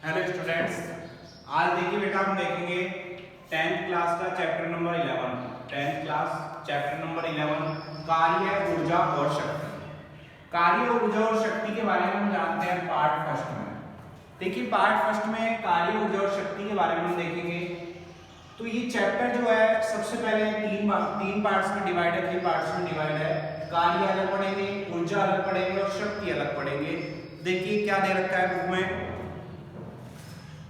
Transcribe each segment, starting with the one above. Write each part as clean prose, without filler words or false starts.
Hello students, आज देखिए बेटा हम देखेंगे 10th क्लास का chapter number 11। 10th class chapter number 11 कार्य, ऊर्जा और शक्ति। कार्य, ऊर्जा और शक्ति के बारे में हम जानते हैं पार्ट फर्स्ट में। देखिए पार्ट फर्स्ट में कार्य, ऊर्जा और शक्ति के बारे में हम देखेंगे। तो ये चैप्टर जो है सबसे पहले तीन पार्ट्स में डिवाइड है, 3 पार्ट्स में डिवाइड है। कार्य अलग पढ़ेंगे, ऊर्जा अलग पढ़ेंगे और शक्ति अलग पढ़ेंगे। देखिए क्या दे रखा है बुक में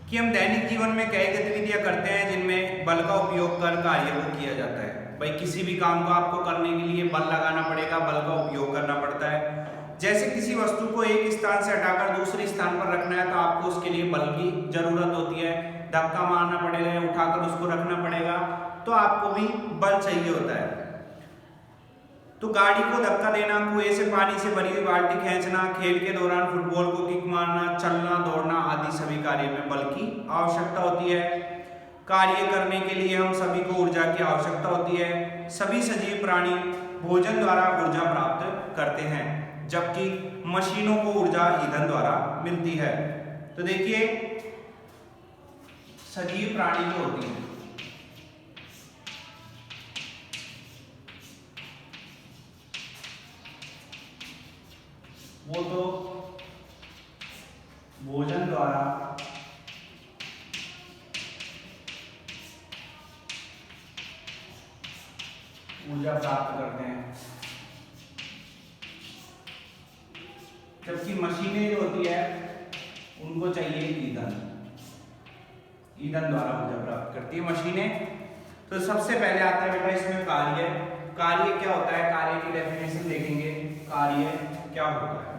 कि हम दैनिक जीवन में कई गतिविधियां करते हैं जिनमें बल का उपयोग कर कार्य को किया जाता है। भाई किसी भी काम को आपको करने के लिए बल लगाना पड़ेगा, बल का उपयोग करना पड़ता है। जैसे किसी वस्तु को एक स्थान से हटाकर दूसरे स्थान पर रखना है तो आपको उसके लिए बल की जरूरत होती है। धक्का मारना पड़ेगा या उठाकर उसको रखना पड़ेगा तो आपको भी बल चाहिए होता है। तो गाड़ी को धक्का देना, कुएं से पानी से भरी हुई बाल्टी खींचना, खेल के दौरान फुटबॉल को किक मारना, चलना दौड़ना आदि सभी कार्य में बल की आवश्यकता होती है। कार्य करने के लिए हम सभी को ऊर्जा की आवश्यकता होती है। सभी सजीव प्राणी भोजन द्वारा ऊर्जा प्राप्त करते हैं, जबकि मशीनों को ऊर्जा ईंधन द्वारा मिलती है। तो देखिए सजीव प्राणी जो होती है वो तो भोजन द्वारा ऊर्जा प्राप्त करते हैं, जबकि मशीनें जो होती है उनको चाहिए ईंधन। ईंधन द्वारा ऊर्जा प्राप्त करती है मशीनें। तो सबसे पहले आता है बेटा इसमें कार्य। कार्य क्या होता है, कार्य की डेफिनेशन देखेंगे। कार्य क्या होता है?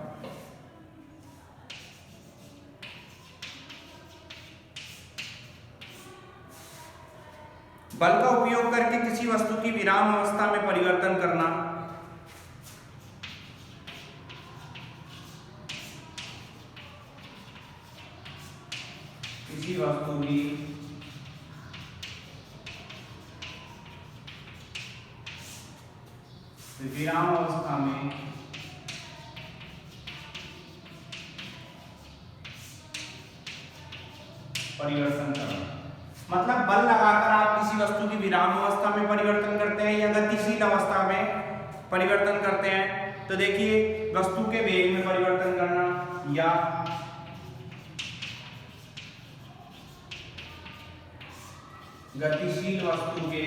बल का उपयोग करके किसी वस्तु की विराम अवस्था में परिवर्तन करना। किसी वस्तु की विराम अवस्था में परिवर्तन करना। मतलब बल लगाकर आप किसी वस्तु की विराम अवस्था में परिवर्तन करते हैं या गतिशील अवस्था में परिवर्तन करते हैं। तो देखिए वस्तु के वेग में परिवर्तन करना या गतिशील वस्तु के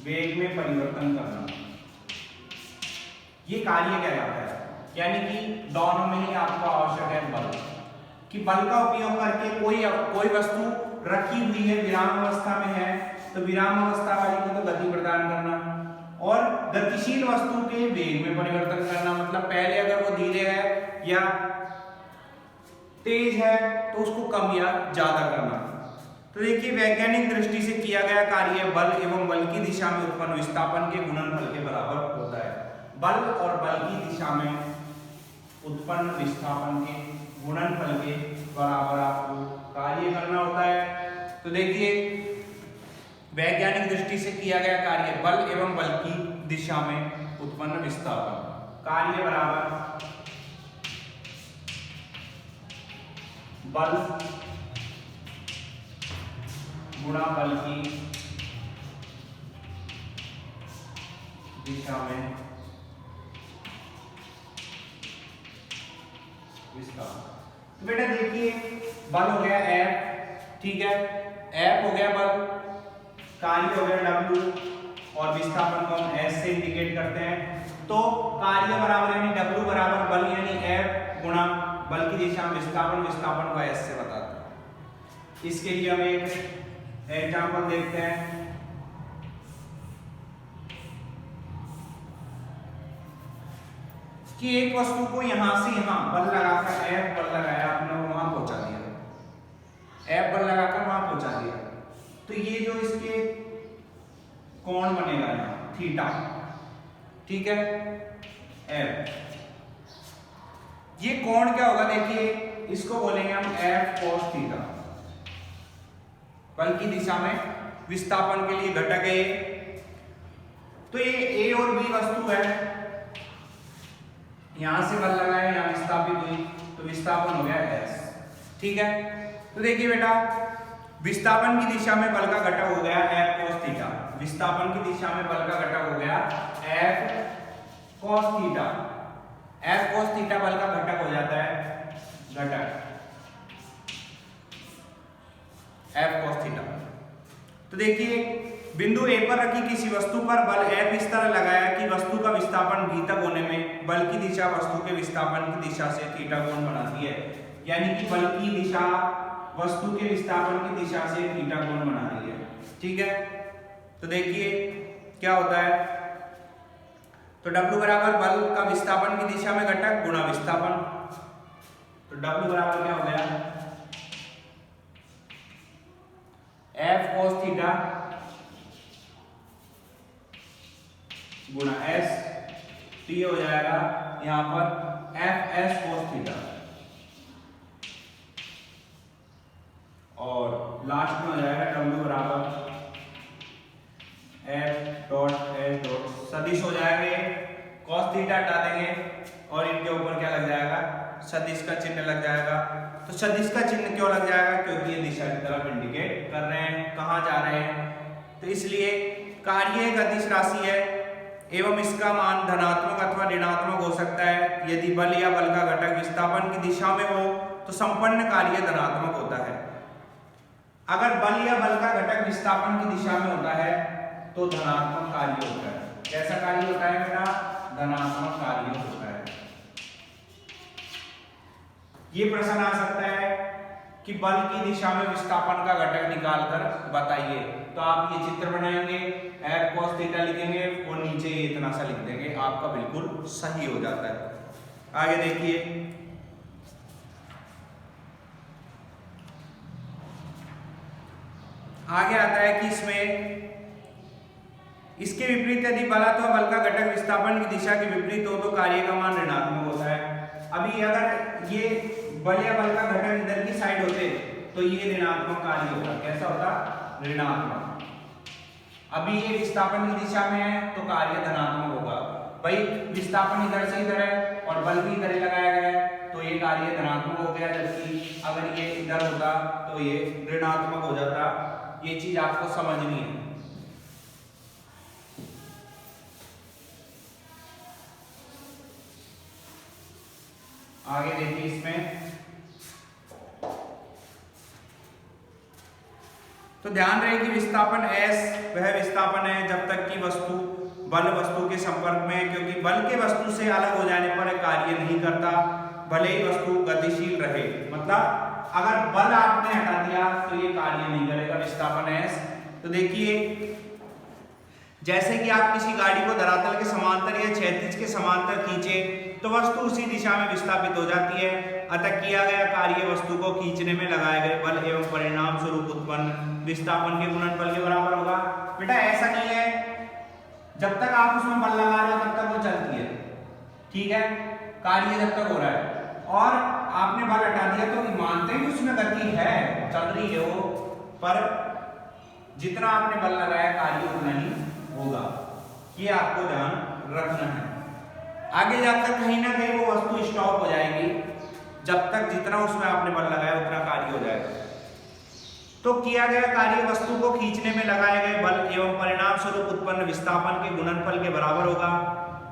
वेग में परिवर्तन करना, ये कार्य कहलाता है। यानी कि दोनों में ही आपको आवश्यक है बल, कि बल का उपयोग करके कोई वस्तु रखी हुई है, विराम अवस्था में है तो विराम अवस्था वाली को तो गति प्रदान करना, और गतिशील वस्तु के वेग में परिवर्तन करना। मतलब पहले अगर वो धीरे है या तेज है तो उसको कम या ज्यादा करना। तो देखिए वैज्ञानिक दृष्टि से किया गया कार्य बल एवं बल की दिशा में उत्पन्न विस्थापन के गुणनफल के बराबर होता है। बल और बल की दिशा में उत्पन्न विस्थापन के गुणनफल के बराबर आपको कार्य करना होता है। तो देखिए वैज्ञानिक दृष्टि से किया गया कार्य बल एवं बल की दिशा में उत्पन्न विस्थापन, कार्य बराबर बल गुणा बल की दिशा में विस्थापन। तो बेटा देखिए बल हो गया F, ठीक है, F हो गया बल, कार्य हो गया W और विस्थापन को हम S से इंडिकेट करते हैं। तो कार्य बराबर यानी W बराबर बल यानी F गुणा बल की दिशा में विस्थापन, विस्थापन को S से बताते हैं। इसके लिए हम एक एग्जाम्पल देखते हैं। कि एक वस्तु को यहां से यहां बल लगाकर F बल लगाया आपने, वहां पहुंचा दिया, F बल लगाकर वहां पहुंचा दिया। तो ये जो इसके कोण बनेगा यहाँ थीटा, ठीक है, F, ये कोण क्या होगा देखिए इसको बोलेंगे हम F cos थीटा। बल की दिशा में विस्थापन के लिए घटक है तो ये ए और बी वस्तु है, यहां से बल लगा है, यहां विस्थापित हुई तो विस्थापन हो गया एस। ठीक है, तो देखिए बेटा विस्थापन की दिशा में बल का घटक हो गया एफ कॉस थीटा। विस्थापन की दिशा में बल का घटक हो गया F cos theta. F cos theta बल का घटक हो जाता है, घटक एफ कॉस थीटा। तो देखिए बिंदु ए पर रखी किसी वस्तु पर बल एफ इस तरह लगाया कि वस्तु का विस्थापन भी तक होने में बल की दिशा वस्तु के विस्थापन की दिशा से थीटा कोण बनाती है। यानी कि बल की दिशा वस्तु के विस्थापन की दिशा से थीटा कोण बना रही है। ठीक है, तो देखिए क्या होता है, तो W बराबर बल का विस्थापन की दिशा में घटक गुणा विस्थापन। तो W बराबर क्या हो गया F cos थीटा गुणा S, तो ये हो जाएगा यहां पर F S cos थीटा, और लास्ट में हो जाएगा W बराबर F डॉट S डॉट सदिश हो जाएगा, ये cos थीटा हटा देंगे और इनके ऊपर क्या लग जाएगा, सदिश का चिन्ह लग जाएगा। तो सदिश का चिन्ह क्यों लग जाएगा, क्योंकि ये दिशा की तरफ इंडिकेट कर रहे हैं, कहाँ जा रहे हैं। तो इसलिए कार्य एक अदिश राशि है एवं इसका मान धनात्मक अथवा ऋणात्मक हो सकता है। यदि बल या बल का घटक विस्थापन की दिशा में हो तो संपन्न कार्य धनात्मक होता है। अगर बल या बल का घटक विस्थापन की दिशा में होता है तो धनात्मक कार्य होता है। कैसा कार्य होता है बेटा, धनात्मक कार्य होता है। ये प्रश्न आ सकता है कि बल की दिशा में विस्थापन का घटक निकालकर बताइए। तो आप ये चित्र बनाएंगे, F cos थीटा लिखेंगे और नीचे ये इतना सा लिख देंगे, आपका बिल्कुल सही हो जाता है। आगे देखिए, आगे आता है कि इसमें इसके विपरीत यदि बल अथवा बल का घटक विस्थापन की दिशा के विपरीत हो तो कार्य का मान ऋणात्मक होता है। अभी अगर ये बल या बल का घटक इधर की साइड होते तो ये ऋणात्मक कार्य होता। कैसा होता, ऋणात्मक। अभी ये विस्थापन की दिशा में है तो कार्य धनात्मक होगा। भाई विस्थापन इधर से इधर है और बल भी इधर ही लगाया गया है तो ये कार्य धनात्मक हो गया, जबकि अगर ये इधर होता तो ये ऋणात्मक हो जाता। ये चीज आपको समझनी है। आगे देखिए, इसमें तो ध्यान रहे कि विस्थापन S वह विस्थापन है जब तक कि वस्तु बल वस्तु के संपर्क में है, क्योंकि बल के वस्तु से अलग हो जाने पर कार्य नहीं करता भले ही वस्तु गतिशील रहे। मतलब अगर बल आपने हटा दिया तो ये कार्य नहीं करेगा, विस्थापन S। तो देखिए जैसे कि आप किसी गाड़ी को धरातल के समांतर या क्षैतिज के समांतर खींचे तो वस्तु उसी दिशा में विस्थापित हो जाती है। अतः किया गया कार्य वस्तु को खींचने में लगाए गए बल एवं परिणाम स्वरूप उत्पन्न विस्थापन के गुणनफल के बराबर होगा। बेटा ऐसा नहीं है जब तक आप उसमें बल लगा रहे हो तब तक वो चलती है, ठीक है, कार्य जब तक हो रहा है, और आपने बल हटा दिया तो मानते हैं कि उसमें गति है, चल रही है वो, पर जितना आपने बल लगाया कार्य उतना ही होगा। ये आपको ध्यान रखना है। आगे जाकर कहीं ना कहीं वो वस्तु स्टॉप हो जाएगी, जब तक जितना उसमें आपने बल लगाया उतना कार्य हो जाएगा। तो किया गया कार्य वस्तु को खींचने में लगाए गए बल एवं परिणाम स्वरूप उत्पन्न विस्थापन के गुणनफल के बराबर होगा।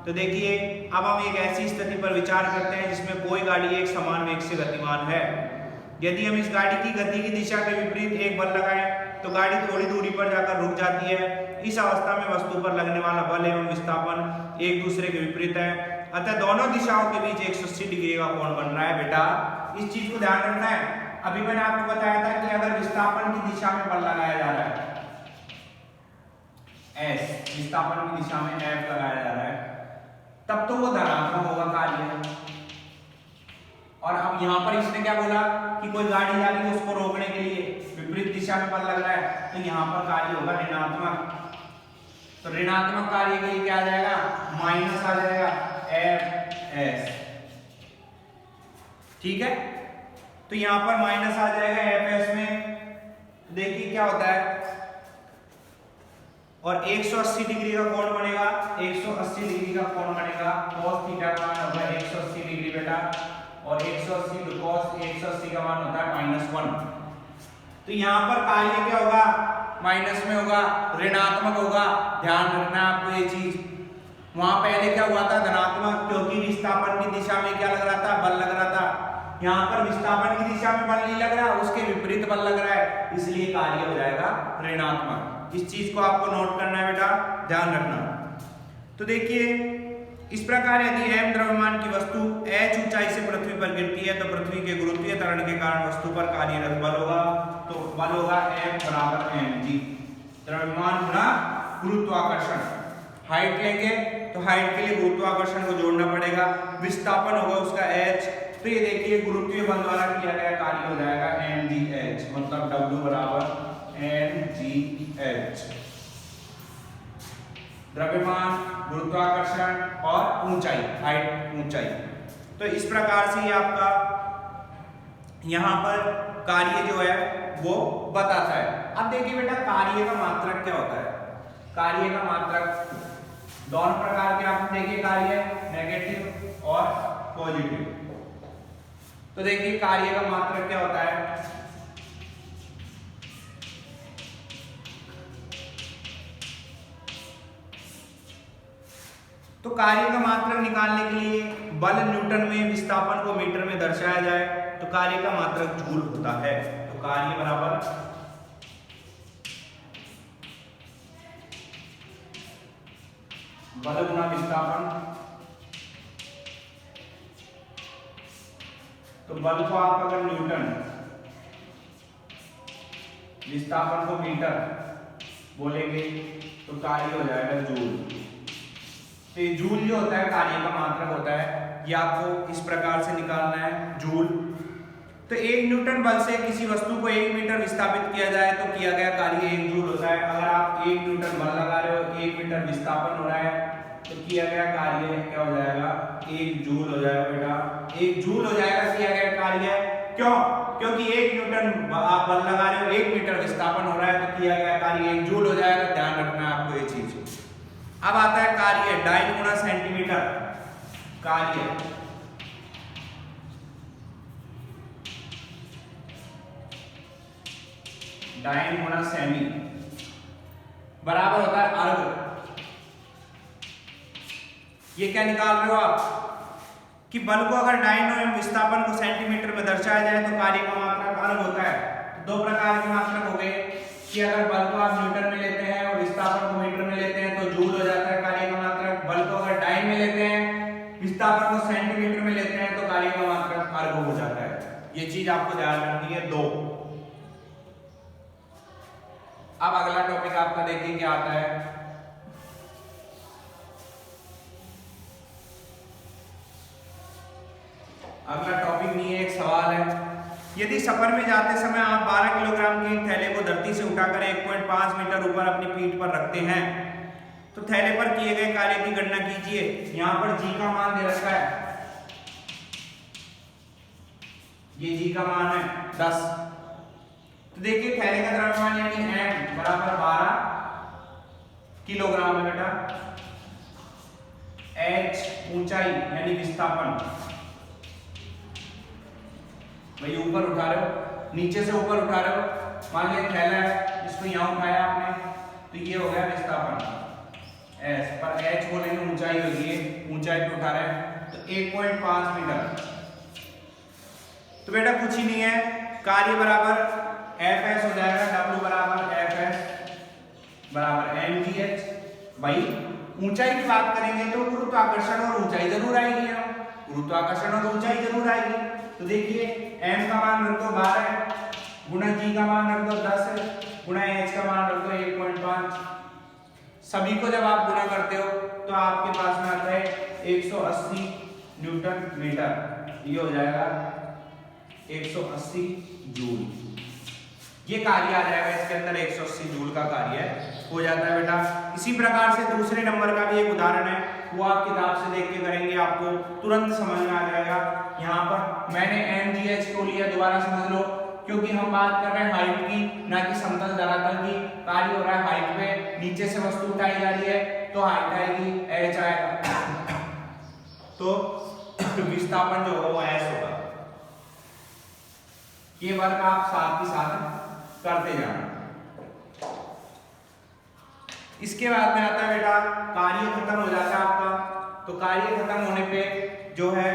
तो देखिए अब हम एक ऐसी स्थिति पर विचार करते हैं जिसमें कोई गाड़ी एक समान वेग से गतिमान है। यदि हम इस गाड़ी की गति की दिशा के विपरीत एक बल लगाएं तो गाड़ी थोड़ी दूरी पर जाकर रुक जाती है। इस अवस्था में वस्तु पर लगने वाला बल एवं विस्थापन एक दूसरे के विपरीत है, अतः दोनों दिशाओं के बीच 180 डिग्री का कोण बन रहा है। बेटा इस चीज को ध्यान रखना है। अभी मैंने आपको बताया था कि अगर विस्थापन की दिशा में बल लगाया जा रहा है S, विस्थापन की दिशा में F लगाया जा रहा है, तब तो वो धनात्मक होगा कार्य। और अब यहाँ पर इसने क्या बोला कि कोई गाड़ी जा रही है उसको रोकने के लिए विपरीत दिशा में बल लग रहा है, तो यहाँ पर कार्य होगा ऋणात्मक। तो ऋणात्मक कार्य के लिए क्या आ जाएगा, माइनस आ जाएगा Fs, ठीक है। तो यहां पर माइनस आ जाएगा Fs में। देखिए क्या होता है, और 180 डिग्री का कोण बनेगा, 180 डिग्री का कोण बनेगा, cos थीटा का मान होगा 180 डिग्री बेटा, और 180 cos 180 का मान होता है -1। तो यहाँ पर कार्य क्या होगा, माइनस में होगा, ऋणात्मक होगा। ध्यान रखना है आपको ये चीज। वहां पहले क्या हुआ था, धनात्मक, क्योंकि विस्थापन की दिशा में क्या लग रहा था, बल लग रहा था। यहाँ पर विस्थापन की दिशा में बल नहीं लग रहा, उसके विपरीत बल लग रहा है, इसलिए कार्य हो जाएगा ऋणात्मक। इस चीज को आपको नोट करना है बेटा, ध्यान रखना। तो देखिए इस प्रकार यदि m द्रव्यमान की वस्तु h ऊंचाई से पृथ्वी पर गिरती है तो पृथ्वी के गुरुत्वीय त्वरण के कारण वस्तु पर कार्यरत बल होगा, तो बल होगा m बराबर mg, द्रव्यमान गुणा गुरुत्वाकर्षण। हाइट लेंगे तो हाइट के लिए गुरुत्वाकर्षण को जोड़ना पड़ेगा, विस्थापन होगा उसका h, तो ये देखिए गुरुत्वीय बल द्वारा किया गया कार्य हो जाएगा mgh, मतलब w बराबर mgh। द्रव्यमान, गुरुत्वाकर्षण और ऊंचाई, हाइट, ऊंचाई। तो इस प्रकार से ये आपका यहाँ पर कार्य जो है वो बताता है। अब देखिए बेटा कार्य का मात्रक क्या होता है। कार्य का मात्रक दोनों प्रकार के आपने देखे कार्य, नेगेटिव और पॉजिटिव। तो देखिए कार्य का मात्रक क्या होता है। तो कार्य का मात्रक निकालने के लिए बल न्यूटन में, विस्थापन को मीटर में दर्शाया जाए तो कार्य का मात्रक जूल होता है। तो कार्य बराबर बल गुना विस्थापन। तो बल को आप अगर न्यूटन, विस्थापन को मीटर बोलेंगे तो कार्य हो जाएगा जूल। तो जूल जो होता है कार्य का मात्रक होता है, ये आपको इस प्रकार से निकालना है जूल। तो 1 न्यूटन बल से किसी वस्तु को 1 मीटर विस्थापित किया जाए तो किया गया कार्य 1 जूल होता है। अगर आप 1 न्यूटन बल लगा रहे हो, 1 मीटर विस्थापन हो रहा है, तो किया गया कार्य क्या हो जाएगा, 1 जूल हो जाएगा बेटा, 1 जूल हो जाएगा किया गया कार्य। क्यों? क्योंकि 1 न्यूटन आप बल लगा रहे हो, 1 मीटर विस्थापन हो रहा है, तो किया गया कार्य 1 जूल हो जाएगा। ध्यान रखना है आपको ये चीज। अब आता है कार्य, डाइन गुणा सेंटीमीटर। कार्य डाइन गुणा सेमी बराबर होता है अर्ग। ये क्या निकाल रहे हो आप कि बल को अगर डाइन और विस्थापन को सेंटीमीटर में दर्शाया जाए तो कार्य का मात्रक अर्ग होता है। तो 2 प्रकार के मात्रक हो गए कि अगर बल को आप न्यूटन में लेते हैं और विस्थापन को मीटर में लेते हैं तो जूल हो जाता है कार्य का मात्रक। बल को अगर डाइन में लेते हैं, विस्थापन को सेंटीमीटर में लेते हैं तो कार्य का मात्रक अर्ग हो जाता है। ये चीज आपको ध्यान रखनी है 2। अब अगला टॉपिक आपका देखिए क्या आता है। अगला टॉपिक नहीं है, एक सवाल है। यदि सफर में जाते समय आप 12 किलोग्राम के थैले को धरती से उठाकर 1.5 मीटर ऊपर अपनी पीठ पर रखते हैं तो थैले पर किए गए कार्य की गणना कीजिए। यहां पर जी का मान दे रखा है, ये जी का मान है 10। तो देखिए थैले का द्रव्यमान यानी m बराबर 12 किलोग्राम है बेटा। h ऊंचाई यानी विस्थापन, भाई ऊपर उठा रहे हो, नीचे से ऊपर उठा रहे हो। मान लिया थैला है, इसको यहां उठाया आपने तो ये हो गया विस्थापन s, पर h बोलेंगे ऊंचाई होगी, ऊंचाई पे उठा रहे हैं तो 1.5 मीटर। तो बेटा कुछ ही नहीं है, कार्य बराबर Fs हो जाएगा, W बराबर Fs बराबर mgh। भाई ऊंचाई की बात करेंगे तो गुरुत्वाकर्षण और ऊंचाई जरूर आएगी, गुरुत्वाकर्षण और ऊंचाई जरूर आएगी। तो देखिए m का मान रख दो 12 गुणा g का मान रख दो 10 गुणा h का मान रख दो 1.5। सभी को जब आप गुणा करते हो तो आपके पास में आता है 180 न्यूटन मीटर, ये हो जाएगा 180 जूल। ये कार्य आ जाएगा इसके अंदर, 180 जूल का कार्य हो जाता है बेटा। इसी प्रकार से दूसरे नंबर का भी एक उदाहरण है, वो आप किताब से देख के करेंगे, आपको तुरंत समझ में आ जाएगा। यहाँ पर मैंने mgh को लिया, दोबारा समझ लो, क्योंकि हम बात कर रहे हैं हाइट की, ना कि समतल धरातल की। कार्य हो रहा है हाइट पे, नीचे से वस्तु उठाई जा रही है तो हाइट आएगी, एच आएगा, तो विस्थापन जो होगा वो एस होगा। ये वर्क आप साथ ही साथ करते जाना। इसके बाद में आता है बेटा कार्य खत्म हो जाता है आपका। तो कार्य खत्म होने पे जो है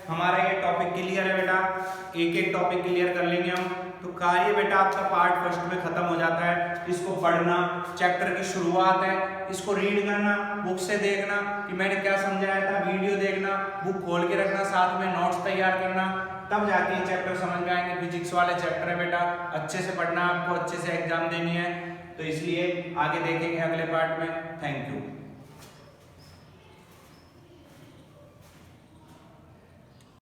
हमारा ये टॉपिक क्लियर है बेटा, एक एक टॉपिक क्लियर कर लेंगे हम। तो कार्य बेटा आपका पार्ट फर्स्ट में खत्म हो जाता है। इसको पढ़ना, चैप्टर की शुरुआत है, इसको रीड करना, बुक से देखना कि मैंने क्या समझाया था, वीडियो देखना, बुक खोल के रखना, साथ में नोट्स तैयार करना, तब जाके ये चैप्टर समझ में आएंगे। फिजिक्स वाले चैप्टर है बेटा, अच्छे से पढ़ना, आपको अच्छे से एग्जाम देनी है, तो इसलिए आगे देखेंगे अगले पार्ट में। Thank you.